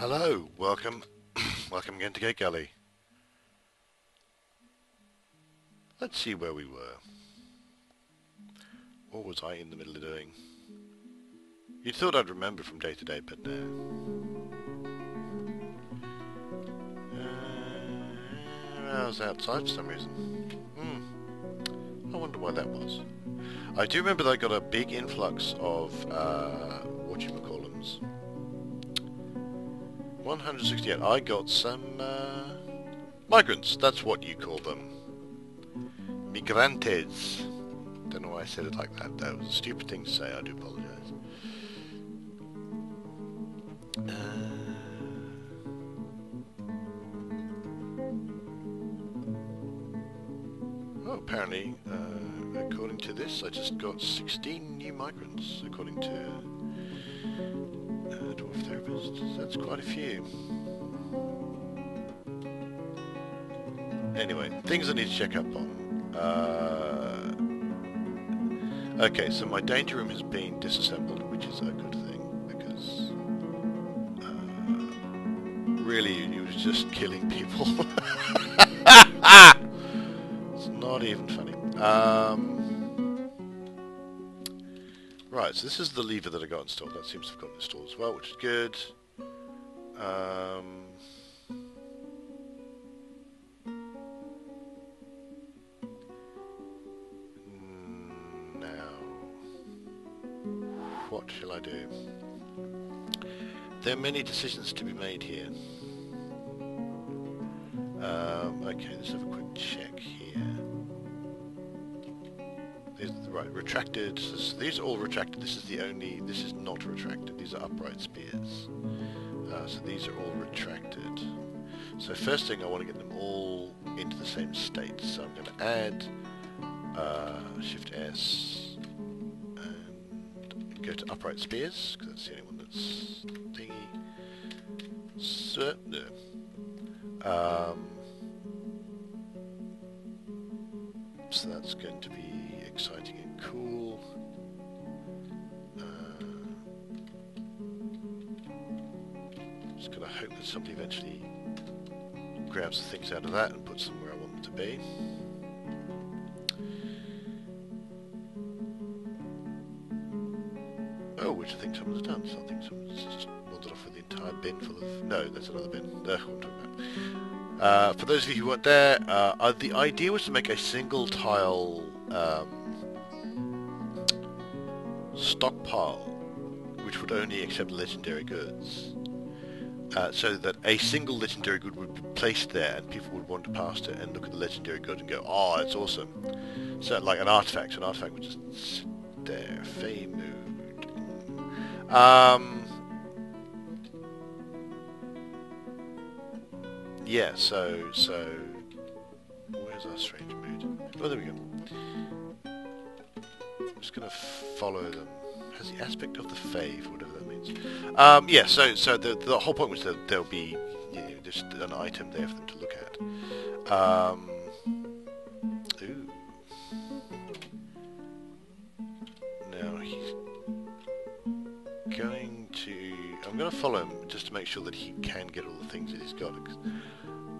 Hello, welcome, welcome again to Gategully. Let's see where we were. What was I in the middle of doing? You'd thought I'd remember from day to day, but no. I was outside for some reason. I wonder why that was. I do remember that I got a big influx of, whatchamacallums. 168. I got some, migrants. That's what you call them. Migrantes. Don't know why I said it like that. That was a stupid thing to say. I do apologise. Oh, apparently, according to this, I just got 16 new migrants, according to Dwarf Therapists. That's quite a few. Anyway, things I need to check up on. Okay, so my danger room has been disassembled, which is a good thing, because really it was just killing people. It's not even funny. Right, so this is the lever that I got installed. That seems to have gotten installed as well, which is good. Now, what shall I do? There are many decisions to be made here. Okay, let's have a quick check here. Right, retracted. So these are all retracted. This is not retracted. These are upright spears. So these are all retracted. So first thing, I want to get them all into the same state. So I'm going to add Shift S and go to upright spears, because that's the only one that's thingy. So, no. So that's going to be exciting and cool. Just gotta hope that somebody eventually grabs the things out of that and puts them where I want them to be. Oh, which I think someone's done. So I think someone's just wandered off with the entire bin full of... No, that's another bin. What I'm talking about. For those of you who weren't there, the idea was to make a single tile stockpile which would only accept legendary goods, so that a single legendary good would be placed there and people would wander past it and look at the legendary good and go, oh, that's awesome. So like an artifact would just sit there. Fey mood. Yeah, so where's our strange mood? Oh, there we go. I'm just going to follow them. Has the aspect of the Fave, whatever that means. Yeah, so the whole point was that there'll be, you know, just an item there for them to look at. Ooh. Now he's going to... I'm going to follow him just to make sure that he can get all the things that he's got.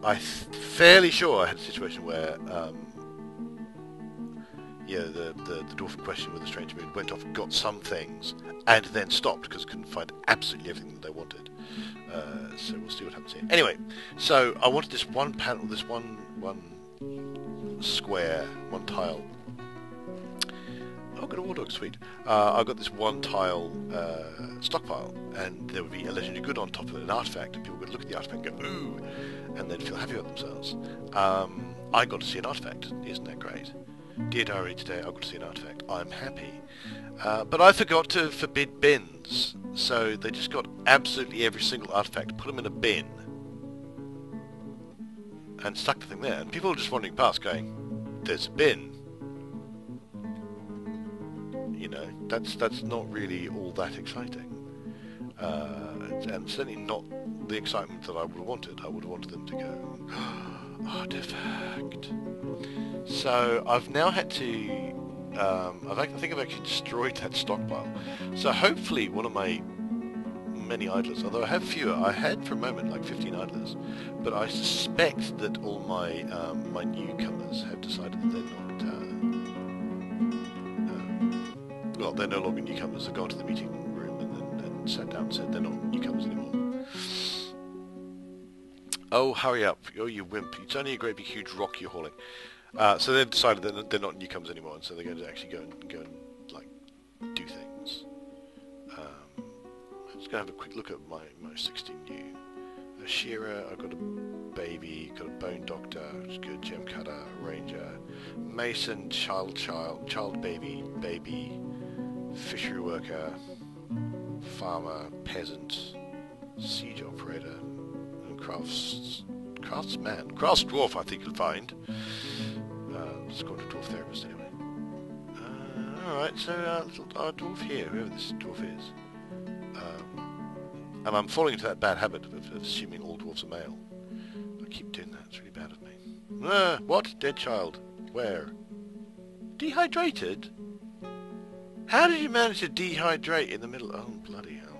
I'm fairly sure I had a situation where, yeah, the dwarf in question with the strange mood went off and got some things and then stopped because couldn't find absolutely everything that they wanted. So we'll see what happens here. Anyway, so I wanted this one panel, this one square, one tile. Oh, got a war dog, sweet. I got this one tile stockpile, and there would be a legendary good on top of it, an artifact, and people would look at the artifact and go, ooh, and they'd feel happy about themselves. I got to see an artifact. Isn't that great? Dear Diary, today I got to see an artifact. I'm happy. But I forgot to forbid bins, so they just got absolutely every single artifact, put them in a bin, and stuck the thing there. And people were just wandering past going, there's a bin. You know, that's not really all that exciting. And certainly not the excitement that I would have wanted. I would have wanted them to go, artifact. So I've now had to, I think I've actually destroyed that stockpile. So hopefully one of my many idlers, although I have fewer. I had for a moment like 15 idlers, but I suspect that all my my newcomers have decided that they're not. Well, they're no longer newcomers. They've gone to the meeting room and sat down and said they're not newcomers anymore. Oh, hurry up! Oh, you wimp! It's only a great big huge rock you're hauling. So they've decided that they're not newcomers anymore, and so they're going to actually go and like do things. I'm just going to have a quick look at my 16 new. A shearer, I've got a baby, got a bone doctor, which is good, gem cutter, ranger, mason, child baby, fishery worker, farmer, peasant, siege operator, and craftsman, crafts dwarf I think you'll find. It's called a dwarf therapist anyway. Alright, so our dwarf here, whoever this dwarf is. And I'm falling into that bad habit of assuming all dwarves are male. I keep doing that, it's really bad of me. What? Dead child. Where? Dehydrated? How did you manage to dehydrate in the middle? Oh, bloody hell.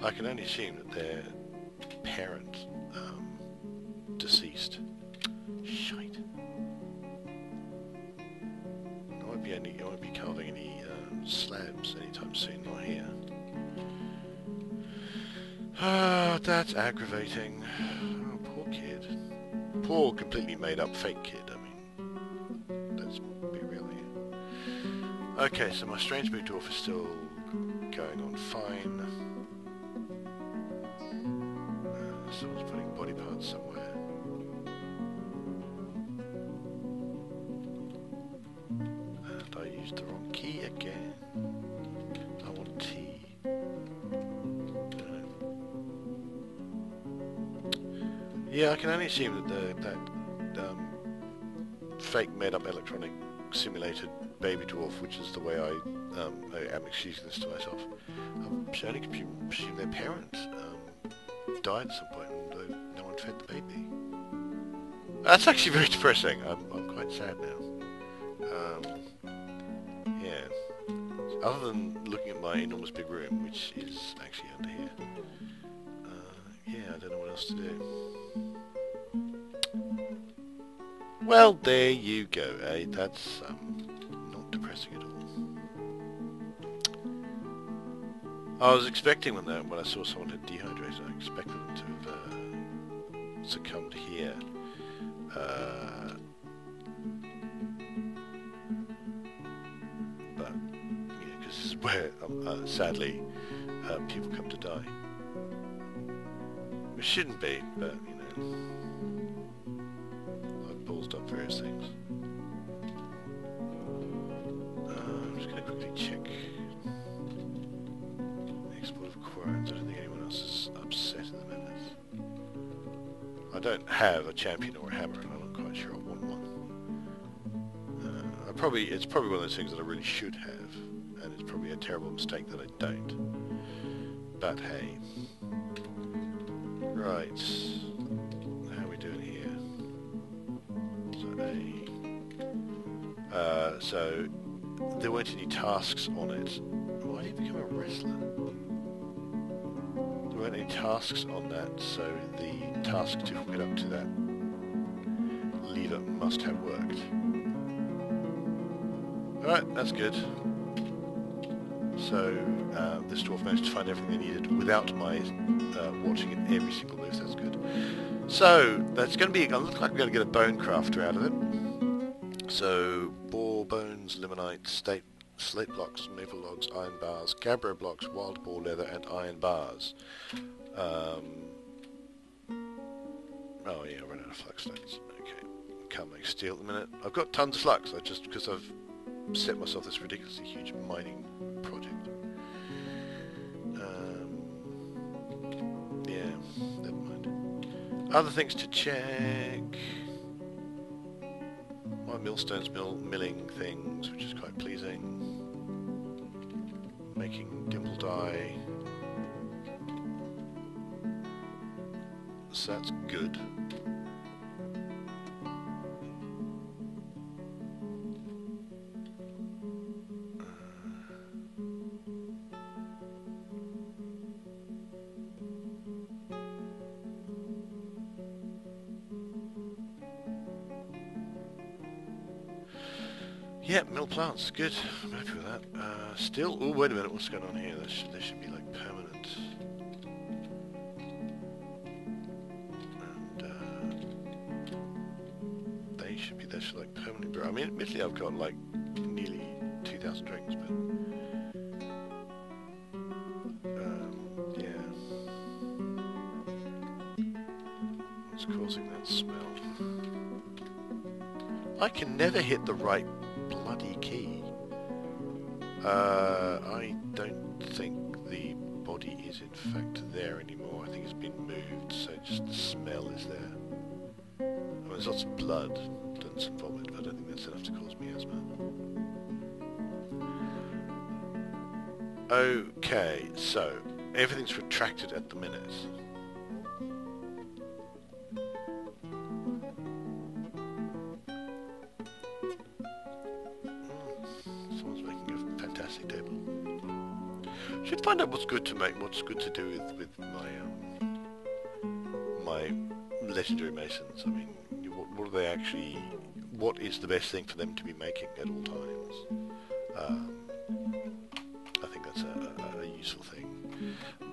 I can only assume that their parent deceased. Shite. I won't be carving any slabs anytime soon, not here. Ah, that's aggravating. Oh, poor kid. Poor, completely made-up fake kid, I mean. Let's be real here. Okay, so my strange boot dwarf is still going on fine. Someone's putting body parts somewhere. And I used the wrong key again. I want T. Yeah, I can only assume that that fake made-up electronic simulated baby dwarf, which is the way I am excusing this to myself, I'm only presume their parent died at some point and no one fed the baby. That's actually very depressing. I'm quite sad now. Yeah. Other than looking at my enormous big room, which is actually under here, yeah, I don't know what else to do. Well, there you go, eh? That's not depressing at all. I was expecting when I saw someone had dehydrated, I expected them to have succumbed here. But, yeah, because this is where, sadly, people come to die. It shouldn't be, but, you know, I've ballsed up various things. I'm just going to quickly check. Export of quarries. I don't think anyone else is upset at the minute. I don't have a champion or a hammer, and I'm not quite sure I want one. It's probably one of those things that I really should have, and it's probably a terrible mistake that I don't. But hey. Right. How are we doing here? So there weren't any tasks on it. Why did you become a wrestler? There weren't any tasks on that, so the task to hook it up to that lever must have worked. Alright, that's good. So this dwarf managed to find everything they needed without my watching in every single move, that's good. So that's going to be, it looks like we're going to get a bone crafter out of it. So boar bones, limonite, slate blocks, maple logs, iron bars, gabbro blocks, wild boar leather, and iron bars. Oh yeah, I ran out of flux stones. Okay, can't make steel at the minute. I've got tons of flux, just because I've set myself this ridiculously huge mining project. Yeah, never mind. Other things to check. My millstone's milling things, which is quite pleasing. Making dimple dye. So that's good. Yeah, mill plants, good. I'm happy with that. Still, oh wait a minute, what's going on here? There should be like permanent. And they should be like permanently brew. I mean, admittedly, I've got like nearly 2,000 drinks, but yeah. What's causing that smell? I can never hit the right bloody key. I don't think the body is in fact there anymore. I think it's been moved, so just the smell is there. I mean, there's lots of blood and some vomit, but I don't think that's enough to cause me asthma. Okay, so everything's retracted at the minute. Someone's making a fantastic table. Should find out what's good to make, what's good to do with my my legendary masons. I mean, what are they actually? What is the best thing for them to be making at all times? I think that's a useful thing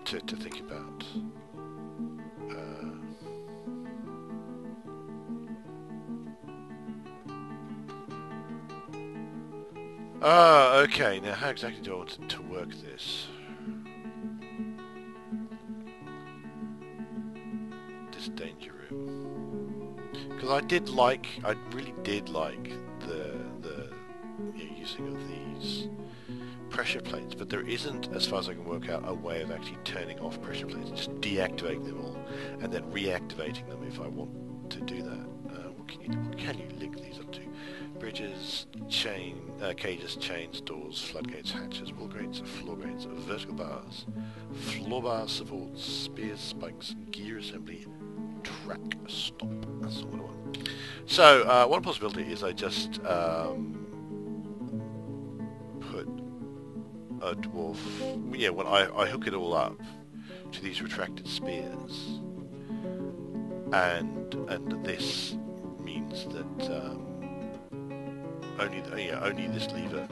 to think about. Okay. Now, how exactly do I want to work this? This danger room, because I really did like the using of these pressure plates, but there isn't, as far as I can work out, a way of actually turning off pressure plates. Just deactivate them all, and then reactivating them if I want to do that. What can you link these up to? Bridges, cages, chains, doors, floodgates, hatches, wall grates, floor grates, vertical bars, floor bars, supports, spears, spikes, gear assembly, track stop. That's all I want. So one possibility is I just put a dwarf. Yeah, when I hook it all up to these retracted spears, and this means that only this lever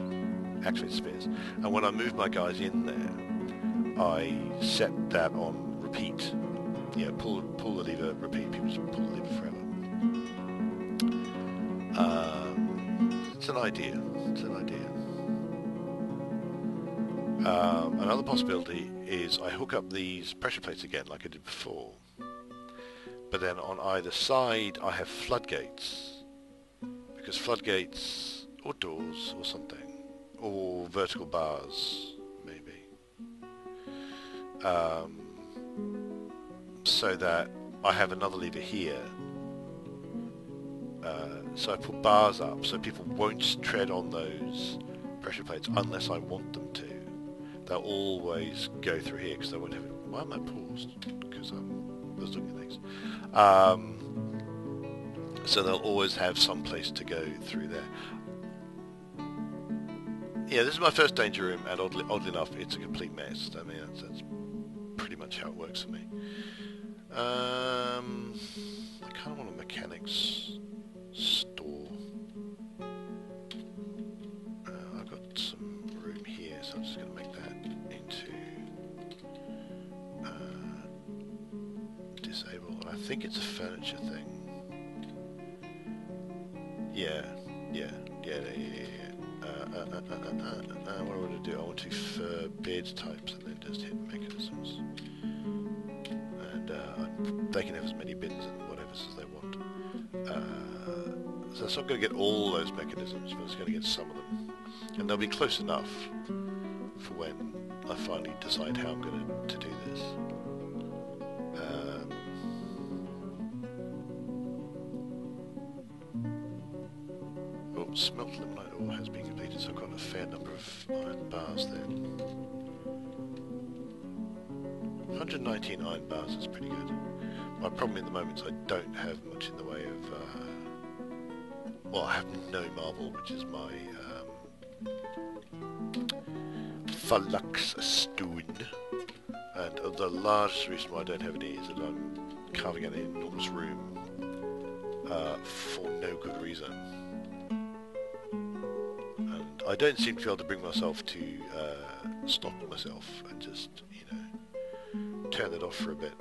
activates spears. And when I move my guys in there, I set that on repeat. Yeah, pull the lever, repeat. People just pull the lever forever. It's an idea. It's an idea. Another possibility is I hook up these pressure plates again, like I did before. But then on either side, I have floodgates, because floodgates or doors or something, or vertical bars maybe. So that I have another lever here. So I put bars up so people won't tread on those pressure plates unless I want them to. They'll always go through here because they won't have it. Why am I paused? Because I was looking at things. So they'll always have some place to go through there. Yeah, this is my first danger room, and oddly enough, it's a complete mess. I mean, that's pretty much how it works for me. I kind of want a mechanics store. I've got some room here, so I'm just going to make that into disable. I think it's a furniture thing. Yeah. What do I want to do? I want to forbid types and then just hit mechanisms. And they can have as many bins and whatever as they want. So it's not going to get all those mechanisms, but it's going to get some of them. And they'll be close enough for when I finally decide how I'm going to do this. Smelt limonite ore has been completed, so I've got a fair number of iron bars there. 119 iron bars is pretty good. My problem at the moment is I don't have much in the way of... well, I have no marble, which is my flux stone. And the largest reason why I don't have any is that I'm carving out an enormous room for no good reason. I don't seem to be able to bring myself to stop myself and just, you know, turn it off for a bit.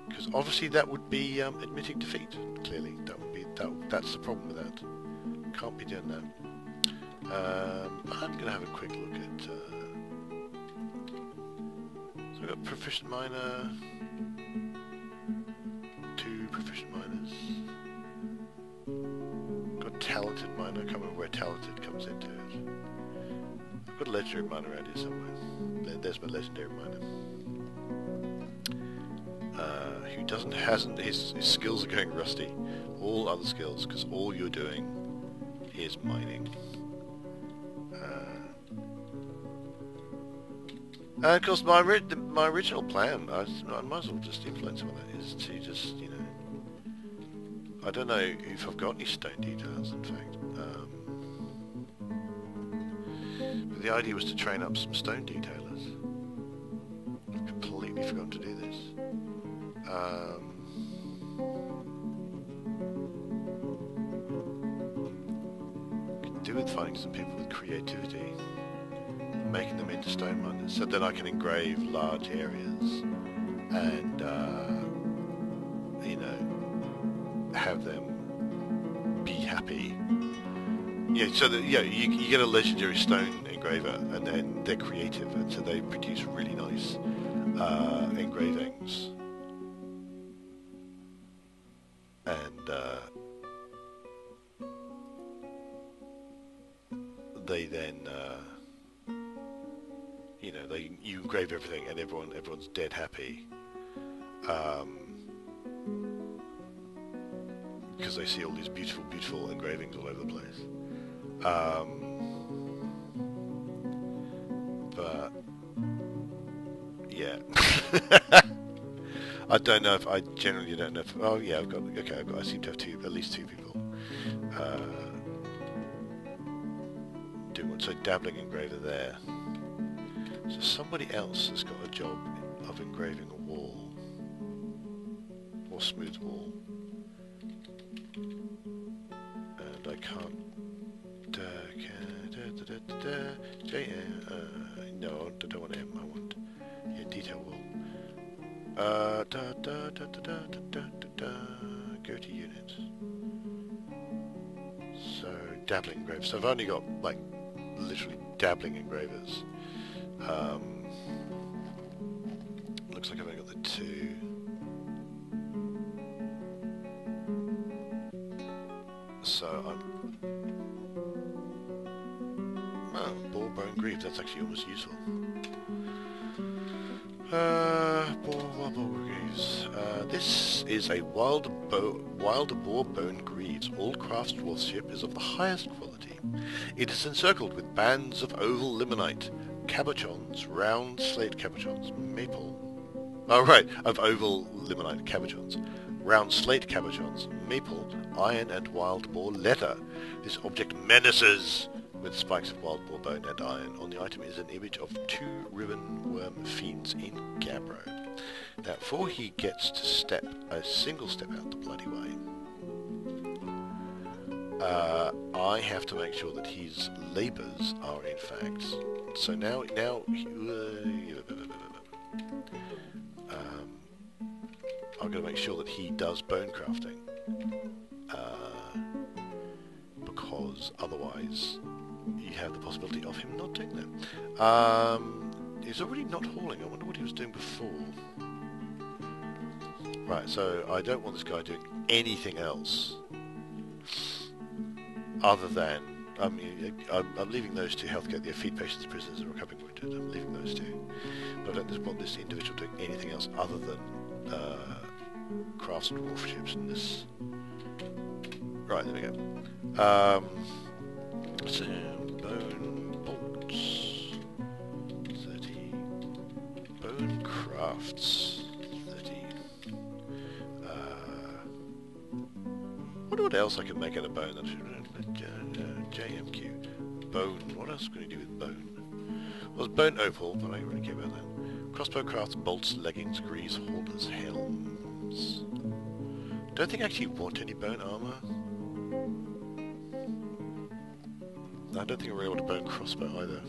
Because obviously that would be admitting defeat. Clearly, that's the problem with that. Can't be doing that. I'm going to have a quick look at. So I've got proficient miner, 2 proficient miners. Got talented miner. I can't remember where talented comes into it. I've got a legendary miner around here somewhere. There's my legendary miner. Who hasn't his skills are going rusty. All other skills, because all you're doing is mining. And of course, my original plan, I might as well just implement some of that, is to just, you know, I don't know if I've got any stone details, in fact. But the idea was to train up some stone detailers. I've completely forgotten to do this. Could do with finding some people with creativity, making them into stone miners, so then I can engrave large areas and you know, have them be happy. Yeah, so that you get a legendary stone engraver, and then they're creative, and so they produce really nice engravings. And they then, you know, you engrave everything, and everyone's dead happy, because they see all these beautiful engravings all over the place. But yeah. I don't know if I generally don't know if. Oh yeah, I seem to have at least two people doing one. So dabbling engraver there. So somebody else has got a job of engraving a wall or smooth wall, and I can't. No, I don't want him. I want detail wall. Go to unit. So dabbling engravers. So I've only got like literally dabbling engravers. Looks like I've only got the 2. So I'm boar bone greaves. That's actually almost useful. Boar greaves. This is a wild boar bone greaves. All crafts dwarfship is of the highest quality. It is encircled with bands of oval limonite, cabochons, round slate cabochons, maple. Oh right, of oval limonite cabochons, round slate cabochons, maple, iron, and wild boar leather. This object menaces with spikes of wild boar bone and iron. On the item is an image of 2 ribbon worm fiends in gabbro. Now, before he gets to step a single step out the bloody way, I have to make sure that his labours are in fact. So now, I'm going to make sure that he does bone crafting, because otherwise you have the possibility of him not doing that. He's already not hauling. I wonder what he was doing before. Right, so I don't want this guy doing anything else other than, I'm leaving those 2 healthcare, the feed patients, prisoners, and recovering wounded. I'm leaving those 2. But I don't want this individual doing anything else other than crafts and dwarfships in this. Right, there we go. So, bone bolts, 30. Bone crafts, 30. Wonder what else I can make out of bone. JMQ. Bone. What else can I do with bone? Well, it's bone opal, but I don't really care about that. Crossbow crafts, bolts, leggings, greaves, halters, helms. Don't think I actually want any bone armor. I don't think I really want a bone crossbow either.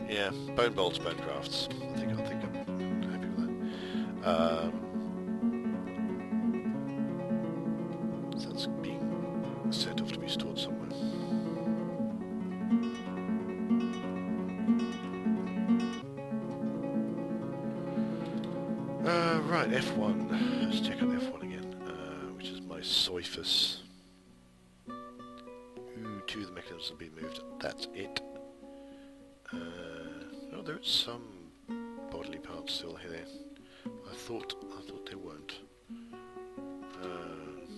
Yeah, bone bolts, bone crafts. I think I'm happy with that. So that's being sent off to be stored somewhere. Right, F1. Let's check out F1 again, which is my Soifus. Ooh, 2 of the mechanisms have been moved. That's it. Oh, there is some bodily parts still here. I thought there weren't.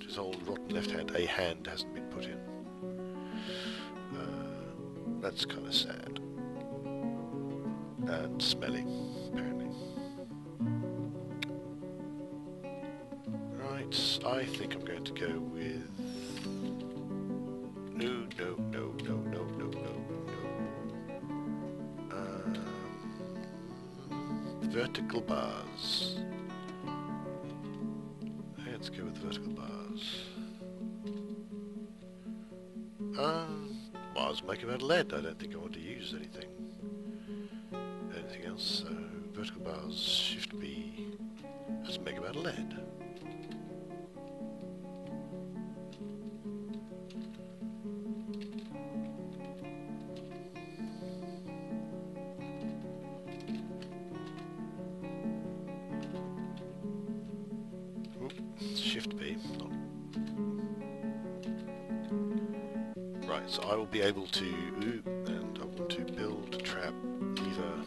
This old rotten left hand, a hand hasn't been put in. That's kind of sad. And smelly, apparently. Right, I think I'm going to go with... No. Vertical bars. Let's go with vertical bars. Bars make about lead. I don't think I want to use anything else. So vertical bars, Shift B. Let's make about lead. Shift B. Right, so I will be able to, and I want to build, trap, lever,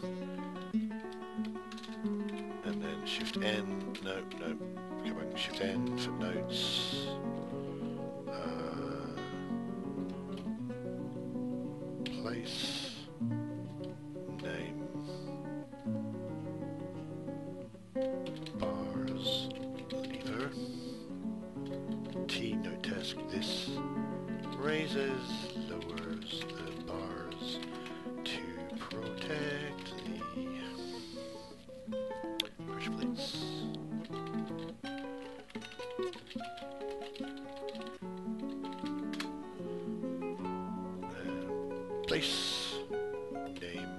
and then Shift N, no, come back, Shift N for notes, place, name, bars, lever, T, no task, this, raises, lowers the bars to protect the pressure plates. Place, name,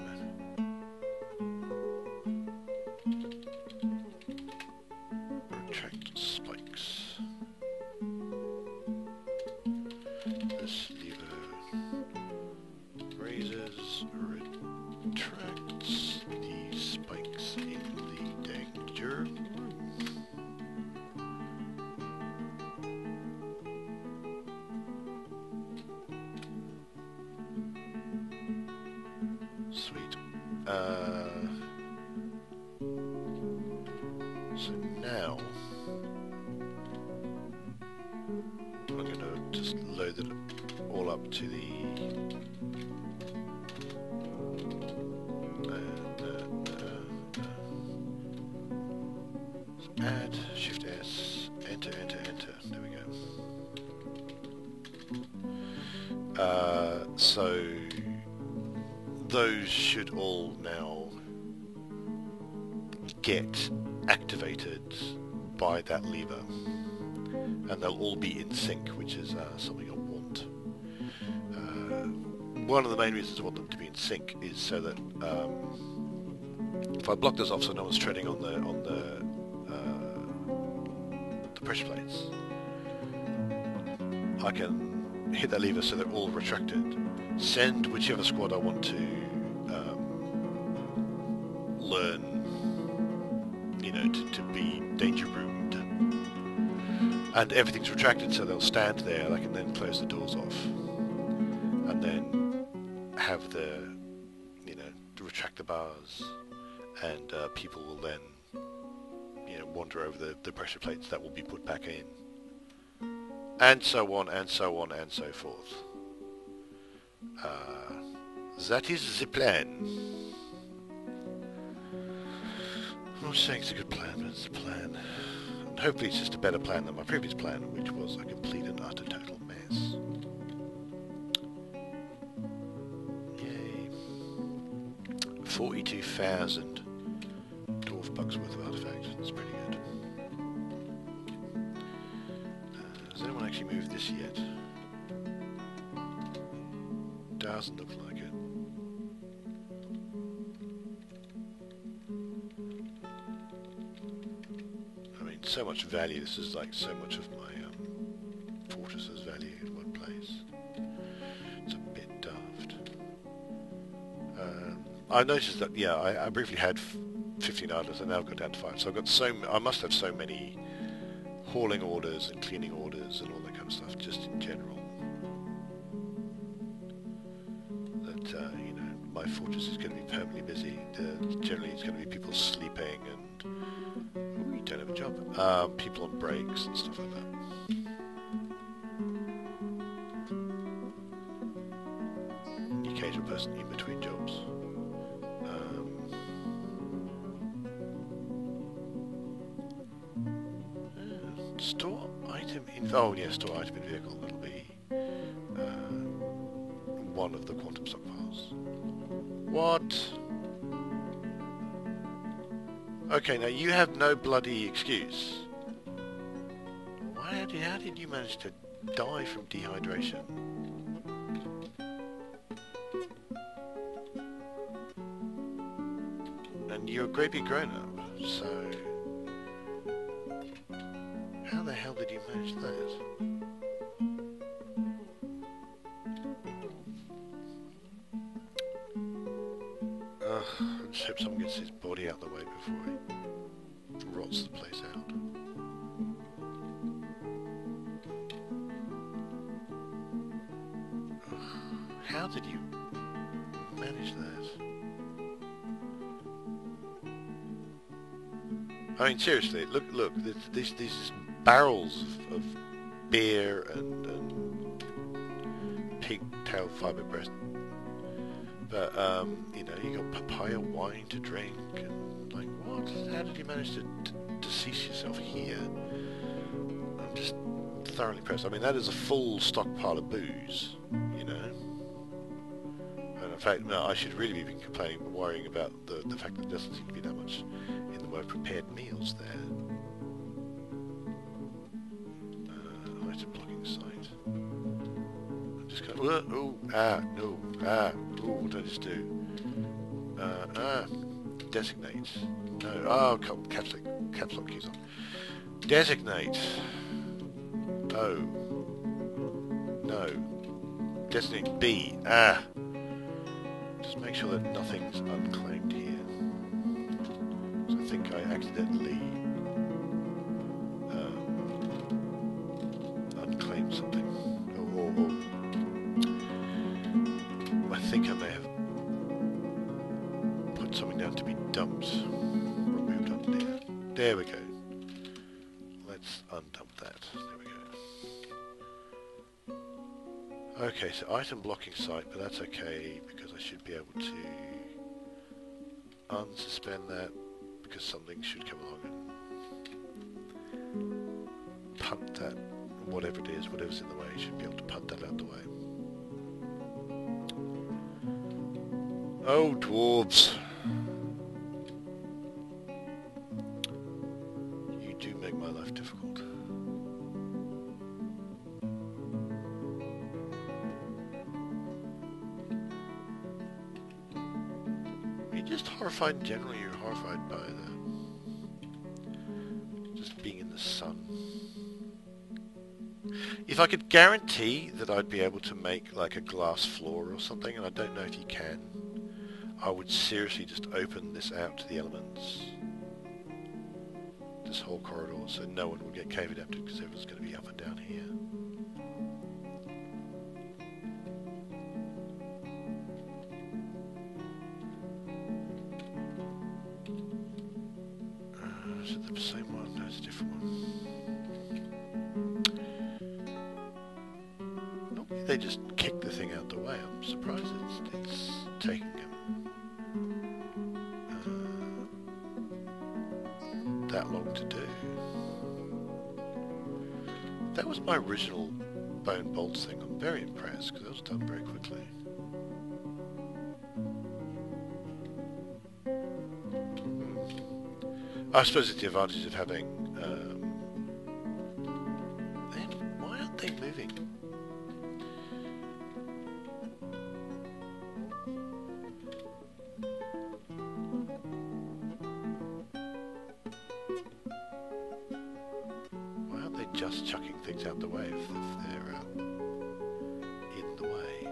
retract spikes. This lever raises, retracts the spikes in the danger room. Sweet. So now I'm going to just load it all up to the add, Shift S, enter, there we go. So those should all now get activated by that lever, and they'll all be in sync, which is something I want. One of the main reasons I want them to be in sync is so that if I block those off so no one's treading on the pressure plates, I can hit that lever so they're all retracted, send whichever squad I want to learn, to be danger roomed, and everything's retracted so they'll stand there. I can then close the doors off and then have the retract the bars, and people will then wander over the pressure plates that will be put back in, and so on and so on and so forth. That is the plan. I'm not saying it's a good plan, but it's a plan. And hopefully it's just a better plan than my previous plan, which was a complete and utter total mess. Yay. 42,000 dwarf bucks worth of artifacts. That's pretty good. Has anyone actually moved this yet. Doesn't look like it. I mean, so much value. This is like so much of my fortress's value in one place. It's a bit daft. I noticed that, yeah, I briefly had 15 idlers, and now I've got down to 5. So I've got I must have so many hauling orders and cleaning orders and all that kind of stuff, just in general. That, you know, my fortress is going to be permanently busy. Generally it's going to be people sleeping and... Ooh, you don't have a job. People on breaks and stuff like that. The occasional person in between jobs. Store item in... Oh yeah, store item in vehicle. That'll be one of the quantum stockpiles. What? Okay, now you have no bloody excuse. How did you manage to die from dehydration? And you're a great big grown-up, so... How the hell did you manage that? Ugh, I just hope someone gets his body out of the way before he rots the place out. Ugh, how did you manage that? I mean, seriously, look, these barrels of beer and pigtail fibre breast. But, you know, you got papaya wine to drink, and, like, what? How did you manage to cease yourself here? I'm just thoroughly impressed. I mean, that is a full stockpile of booze, you know? And in fact, no, I should really be complaining, worrying about the fact that there doesn't seem to be that much in the way of prepared meals there. Item blocking site. I'm just going, no, what did I just do? Designate. No, caps lock keys on. Designate. Oh. No. Designate B. Just make sure that nothing's unclaimed here. So I think I accidentally unclaimed something. I think I may have put something down to be dumped. Removed under there. There we go. Let's undump that. There we go. Okay, so item blocking site, but that's okay because I should be able to unsuspend that because something should come along and punt that, whatever it is, whatever's in the way, should be able to punt that out the way. Oh, dwarves. You do make my life difficult. You're just horrified in general, you're horrified by just being in the sun. If I could guarantee that I'd be able to make like a glass floor or something, and I don't know if you can, I would seriously just open this out to the elements. This whole corridor, so no one will get cave adapted because everyone's going to be up and down here. Is it the same one? No, it's a different one. Nope, they just kick the thing out the way. I'm surprised it's taking them that long to do. That was my original bone bolts thing. I'm very impressed because that was done very quickly. I suppose it's the advantage of having... then why aren't they moving? just chucking things out the way if they're in the way.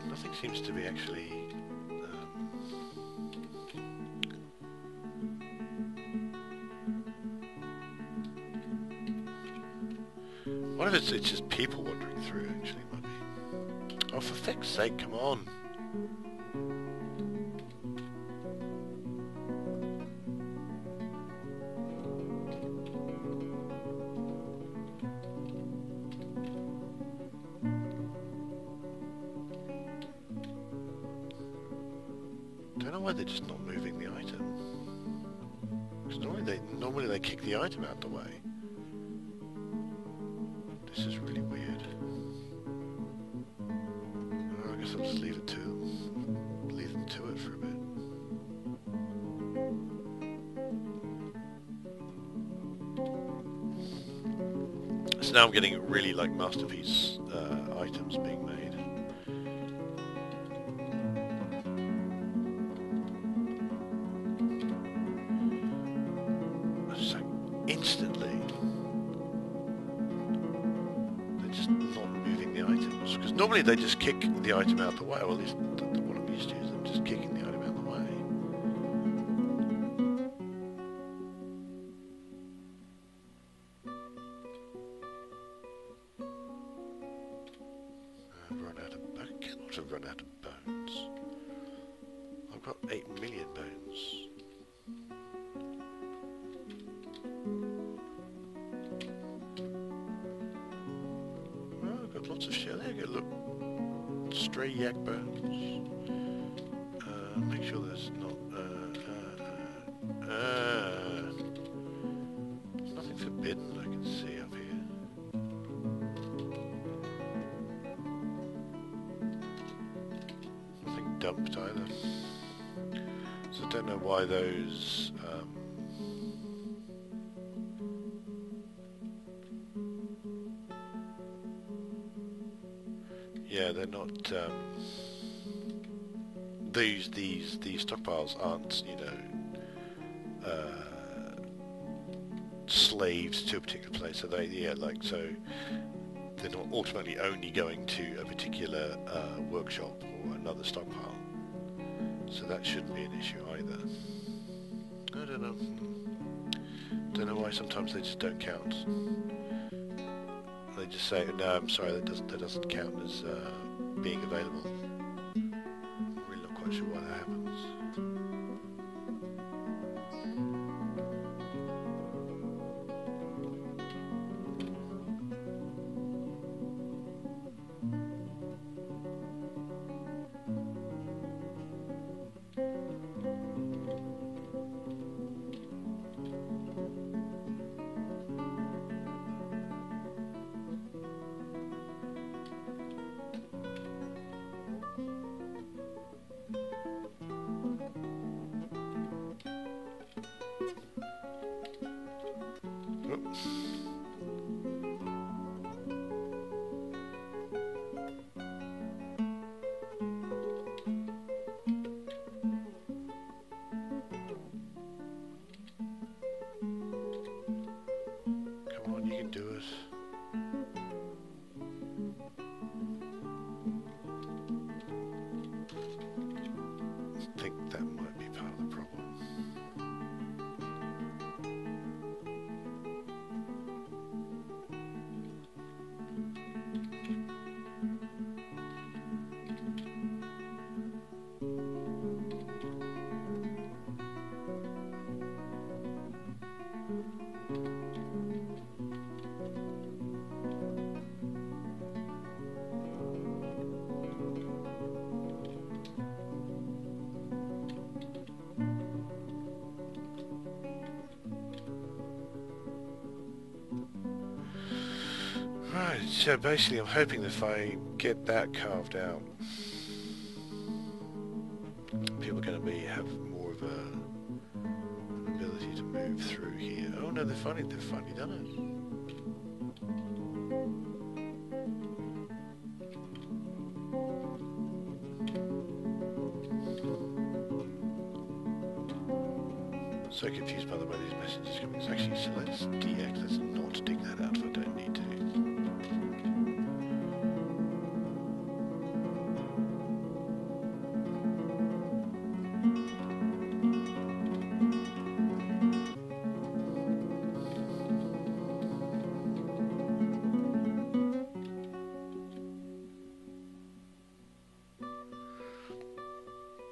Nothing seems to be actually what if it's just people wandering through, actually, might be. Oh, for feck's sake, come on. Don't know why they're just not moving the item. Because normally they kick the item out the way. This is really weird. Oh, I guess I'll just leave them to it for a bit. So now I'm getting really like masterpiece items being made. It's like instantly. Not moving the items, because normally they just kick the item out the way, or at least what I'm used to is them just kicking the item out the way. I've run out of... I cannot have run out of bones. I've got 8 million bones. Lots of shell. There you go, look. Stray yak bones. Make sure there's not... there's nothing forbidden that I can see up here. Nothing dumped either. So I don't know why those... yeah, they're not. These stockpiles aren't, you know, slaves to a particular place. So they're not ultimately only going to a particular workshop or another stockpile. So that shouldn't be an issue either. I don't know. Don't know why sometimes they just don't count. They just say, no, I'm sorry, that doesn't count as being available. I'm really not quite sure why that happens. Come on, you can do it. I think that might be part of the problem. Right, so basically I'm hoping that if I get that carved out, people are going to have more of an ability to move through here. Oh no, they've finally done it. So confused by the way these messages are coming. Actually, so let's DX. Let's not dig that out if I don't need to.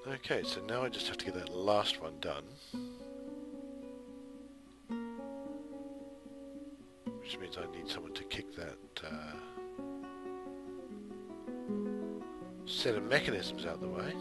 Okay, so now I just have to get that last one done. Which means I need someone to kick that set of mechanisms out of the way.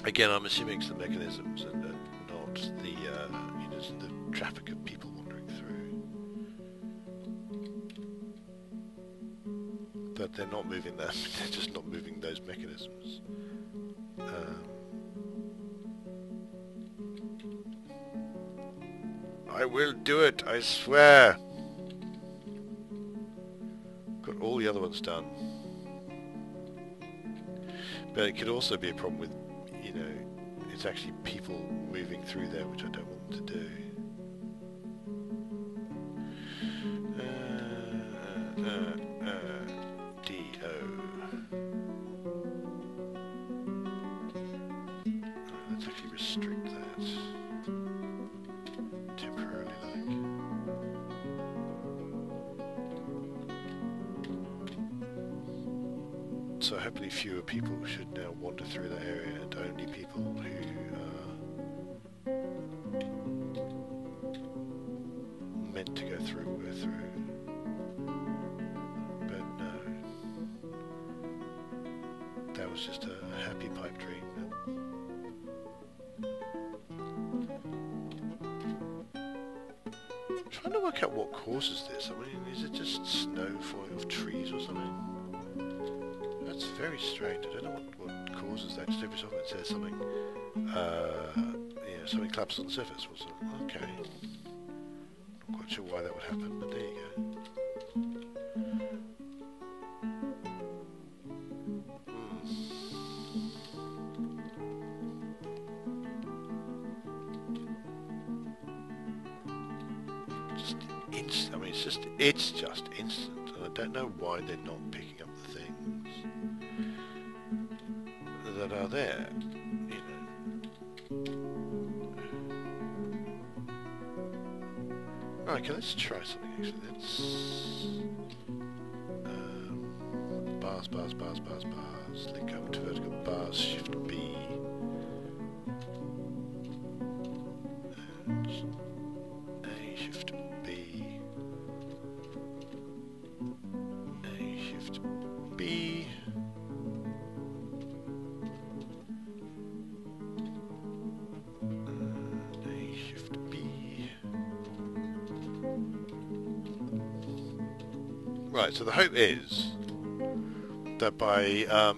Again, I'm assuming it's the mechanisms and not the the traffic of people wandering through. But they're not moving them. They're just not moving those mechanisms. I will do it. I swear. Got all the other ones done. But it could also be a problem with, it's actually people moving through there, which I don't want them to do. D-O. Let's actually restrict that. Temporarily, like. So hopefully fewer people should now wander through that area, and only people who are meant to go through will go through. But no. That was just a happy pipe dream. I'm trying to work out what causes this. I mean, is it just snow falling off trees or something? That's very strange. I don't know what causes that. Just every so often it says something. Yeah, something collapses on the surface. Or something. Okay. Not quite sure why that would happen, but there you go. I mean, it's just instant, and I don't know why they're not picking up the things that are there, Right, okay, let's try something actually. Let's bars, link over to vertical bars, shift B. And A, shift B. A, shift B. Right, so the hope is that by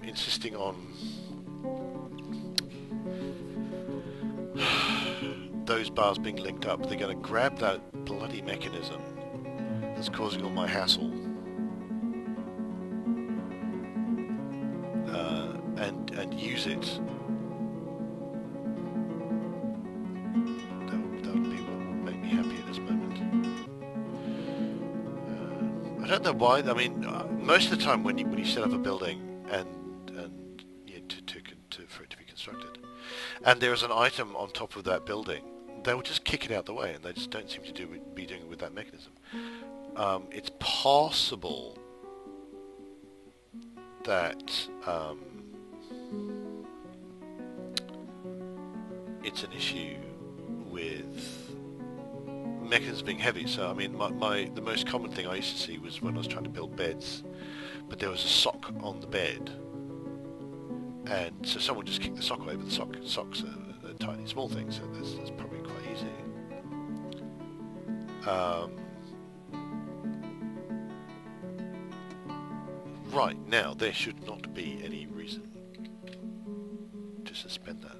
insisting on those bars being linked up, they're going to grab that bloody mechanism that's causing all my hassle and use it. That would be what would make me happy at this moment. I don't know why. I mean, most of the time when you set up a building and for it to be constructed, and there is an item on top of that building, they will just kick it out the way, and they just don't seem to be doing it with that mechanism. It's possible that it's an issue with mechanisms being heavy. So I mean, the most common thing I used to see was when I was trying to build beds, but there was a sock on the bed, and so someone just kicked the sock away. But the socks are a tiny, small thing, so that's probably quite easy. Right, now there should not be any reason to suspend that.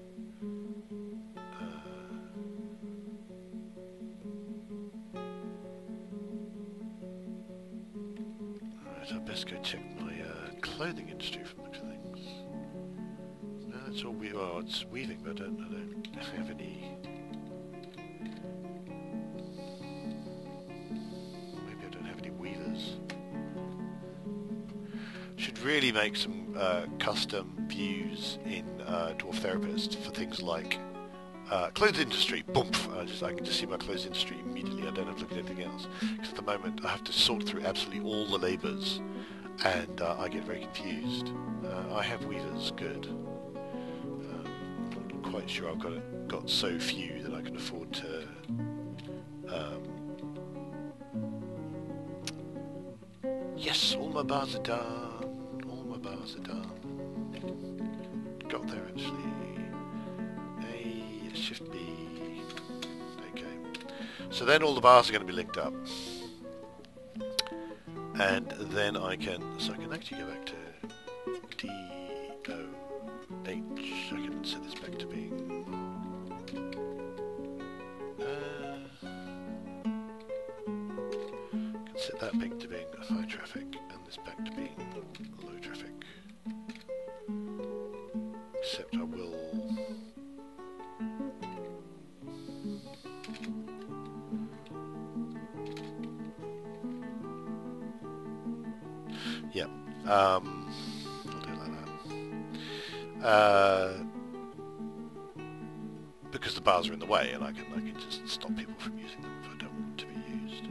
Right, I best go check my clothing industry from the looks of things. No, it's all it's weaving, but I don't have any. Maybe I don't have any weavers. Should really make some custom views in Dwarf Therapist for things like clothes industry. Boom! I can just see my clothes industry immediately. I don't have to look at anything else. Because at the moment I have to sort through absolutely all the labours, and I get very confused. I have weavers, good. I'm not quite sure I've got so few that I can afford to. Yes, all my bars are done. Got there actually. A shift B. Okay. So then all the bars are going to be linked up, and then I can actually go back to D O H. I can set this back to being. Can set that back to being high traffic, and this back to being low traffic. Except I will. Yeah, I'll do it like that. Because the bars are in the way, and I can just stop people from using them if I don't want them to be used.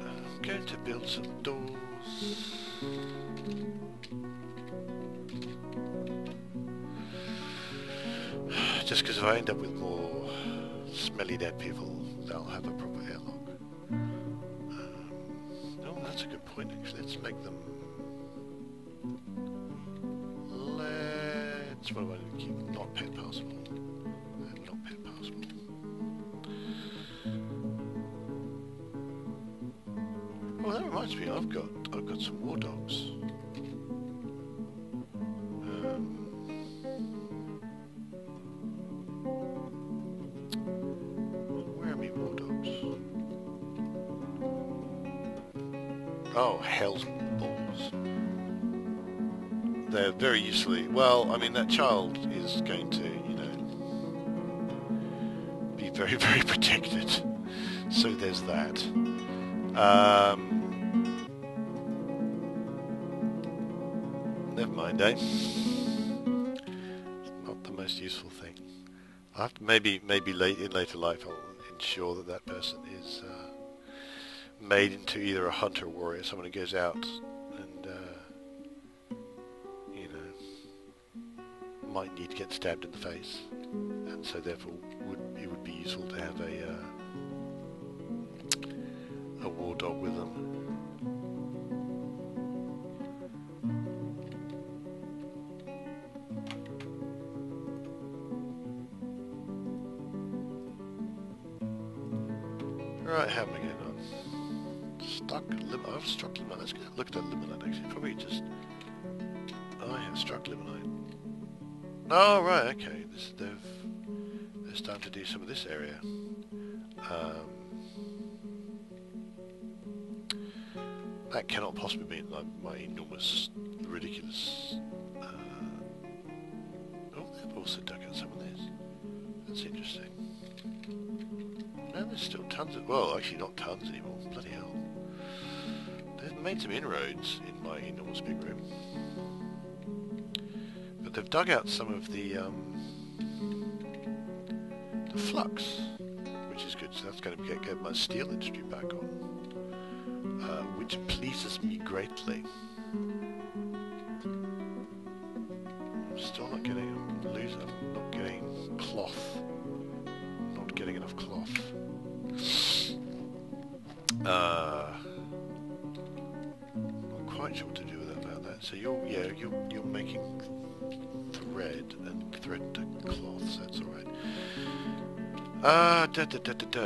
I'm going to build some doors. Just because if I end up with more smelly dead people, they'll have a proper airlock. Oh, that's a good point actually. Let's make them... What do I do to keep not pet passable? Not pet passable. Oh, that reminds me, I've got some war dogs. Where are my war dogs? Oh, hell's balls. They're very usefully... Well, I mean, that child is going to, be very, very protected. So there's that. Never mind, eh? It's not the most useful thing. I'll have to maybe in later life I'll ensure that person is made into either a hunter or warrior, someone who goes out and might need to get stabbed in the face, and so therefore it would be useful to have a war dog with them. Right, how am I getting on? I've struck limonite. Let's look at that limonite actually. Probably just... I have struck limonite. Oh, right, okay. They're starting to do some of this area. That cannot possibly mean my enormous, ridiculous... oh, they've also dug out some of this. That's interesting. No, there's still tons of... Well, actually not tons anymore. Bloody hell. They've made some inroads in my enormous big room. But they've dug out some of the flux, which is good. So that's going to get my steel industry back on, which pleases me greatly. I'm still not getting... I'm not getting cloth. Not getting enough cloth. Not quite sure what to do about that. So you're making thread and thread to cloths. That's all right.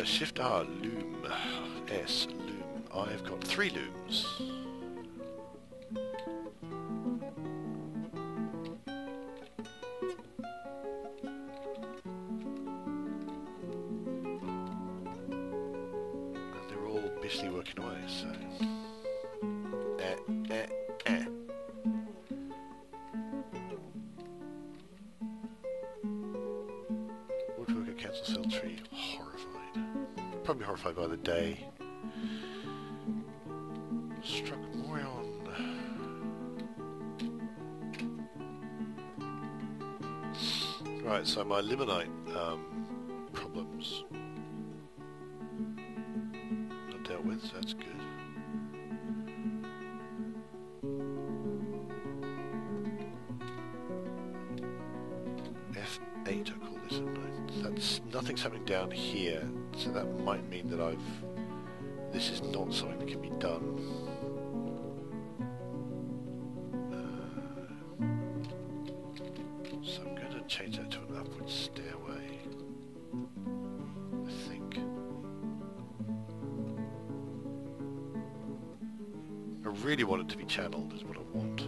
Shift R loom S loom. I've got 3 looms. Busily working away, so Woodworker cancel cell tree. Horrified. Probably horrified by the day. Struck Morion. Right, so my limonite problems dealt with, so that's good. F8 I call this, that's nothing's happening down here, so that might mean that this is not something that can be done. So I'm going to change that to an upward stairway, I think. I really want it to be channeled, is what I want.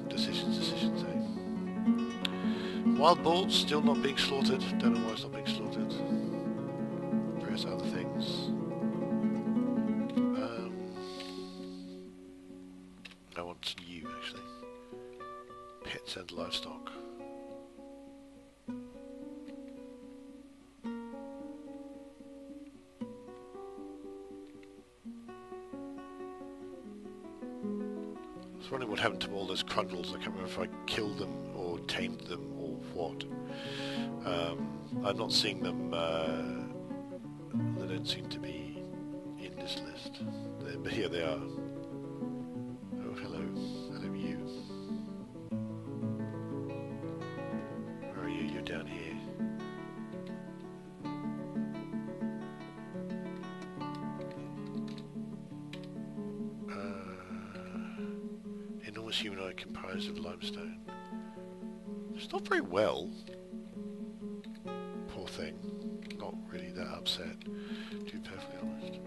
Decisions, eh? Wild boars still not being slaughtered. Don't know why it's not being slaughtered. Various other things. I want you, actually. Pets and livestock. I was wondering what happened to all those crundles. I can't remember if I killed them or tamed them or what. I'm not seeing them. They don't seem to be in this list. But here they are. Oh, hello. Hello, you. Where are you? You're down here. Enormous humanoid comprised of limestone. It's not very well. Poor thing. Not really that upset, to be perfectly honest.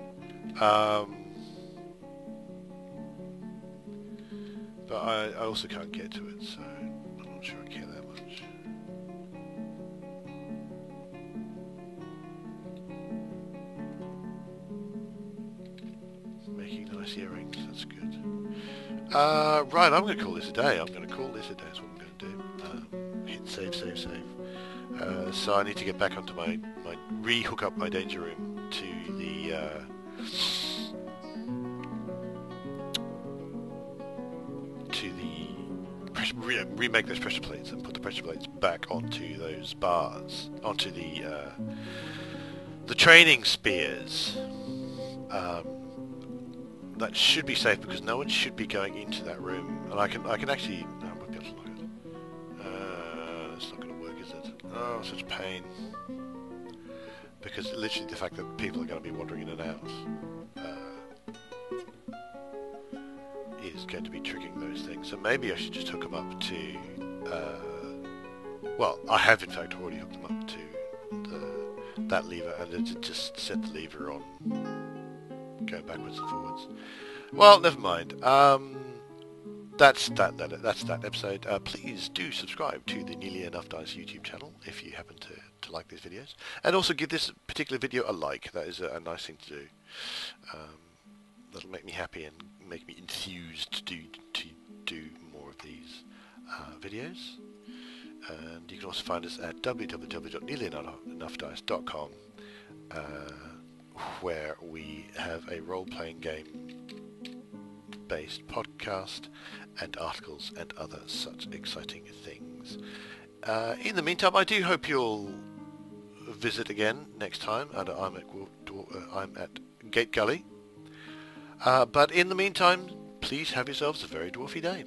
But I also can't get to it, so I'm not sure I care that much. Making nice earrings, that's good. Right, I'm going to call this a day. That's what I'm going to do. Hit save. So I need to get back onto re-hook up my danger room to the remake those pressure plates and put the pressure plates back onto those bars, onto the training spears. That should be safe because no one should be going into that room, and I can actually. No, I won't be able to lock it. It's not going to work, is it? Oh, such pain. Because literally the fact that people are going to be wandering in and out is going to be triggering those things. So maybe I should just hook them up to. Well, I have in fact already hooked them up to that lever, and then just set the lever on. Go backwards and forwards. Well, never mind. That's that episode. Please do subscribe to the Nearly Enough Dice YouTube channel if you happen to like these videos, and also give this particular video a like. That is a nice thing to do. That'll make me happy and make me enthused to do more of these videos. And you can also find us at www.nearlyenoughdice.com. Where we have a role-playing game based podcast and articles and other such exciting things. In the meantime, I do hope you'll visit again next time. I'm at Gategully. But in the meantime, please have yourselves a very dwarfy day.